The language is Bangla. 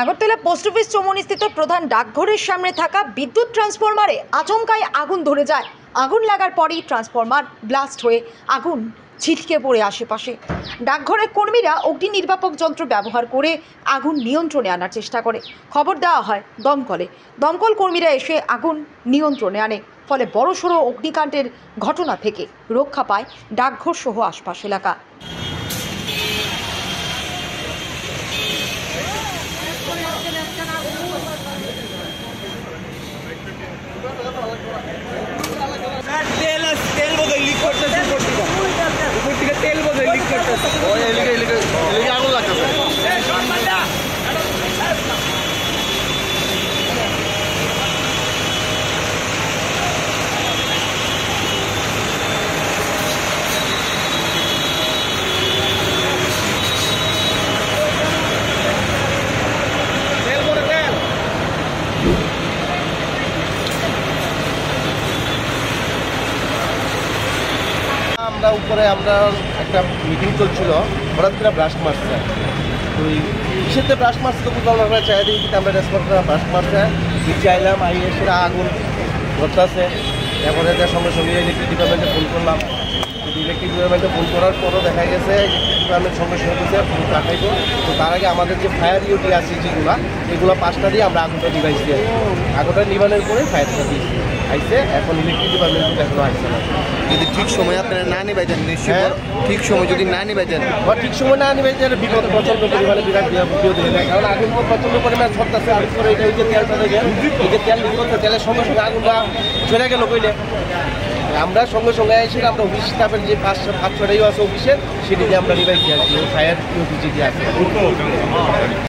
আগরতলা পোস্ট অফিস চৌমুহনীস্থিত প্রধান ডাকঘরের সামনে থাকা বিদ্যুৎ ট্রান্সফরমারে আচমকাই আগুন ধরে যায়। আগুন লাগার পরেই ট্রান্সফরমার ব্লাস্ট হয়ে আগুন ছিটকে পড়ে আশেপাশে। ডাকঘরের কর্মীরা অগ্নি নির্বাপক যন্ত্র ব্যবহার করে আগুন নিয়ন্ত্রণে আনার চেষ্টা করে। খবর দেওয়া হয় দমকলে। দমকল কর্মীরা এসে আগুন নিয়ন্ত্রণে আনে। ফলে বড়সড় অগ্নিকাণ্ডের ঘটনা থেকে রক্ষা পায় ডাকঘর সহ আশপাশ এলাকা। তেল বোধহয় লিক করতেছে উপর থেকে তেল বোধহয় লিক করতেছে আগুন লাগতেছে। আমরা উপরে আমরা একটা মিটিং চলছিল, হঠাৎ করে ব্রাস্ট মারছে। তো কিসেতে ব্রাস্ট মারছে তো বুঝলাম আমরা চাই দিই, কিন্তু আমরা রেসপন্স করে ব্রাস্ট মারছে চাইলাম। এসে আগুন ধরতেছে, তারপরে সঙ্গে সঙ্গে ইলেকট্রিক ডিপার্টমেন্টে ফোন করলাম। ইলেকট্রিক ডিপার্টমেন্টে ফোন করার পরও দেখা গেছে ইলেকট্রিক ডিপার্টমেন্ট সঙ্গে সঙ্গে দিচ্ছে ফোন কাটাইব। তো তার আগে আমাদের যে ফায়ার ইউটি আছে যেগুলো, এগুলো 5টা দিয়ে আমরা আগুনটা নিভাইছি। আগুনটা নিবানোর পরে ফায়ারটা দিয়েছি আইসে। এখন ইলেকট্রিক ডিপার্টমেন্ট এখনো আসছে না। যদি ঠিক সময় আপনারা না নিবাইতেন, নিশ্চয়ই ঠিক সময় যদি না নিবাইতেন বা ঠিক সময় না নিবাইতেন বিপদ প্রচণ্ড পরিমাণে বিরাট বিপদ হয়ে যায়। কারণ আগুন প্রচণ্ড পরিমাণে ছড়তেছে। আগুন করে এটা হচ্ছে তেলটা থেকে এই যে তেল লিক করতে তেলের সঙ্গে সঙ্গে আগুনটা চলে গেল কইলে। আমরা সঙ্গে সঙ্গে এসে আমরা অফিস স্টাফের যে 5-6টাই আছে অফিসের, সেটি দিয়ে আমরা নিবাইছি আর কি ফায়ার ইউটি যেটি আছে।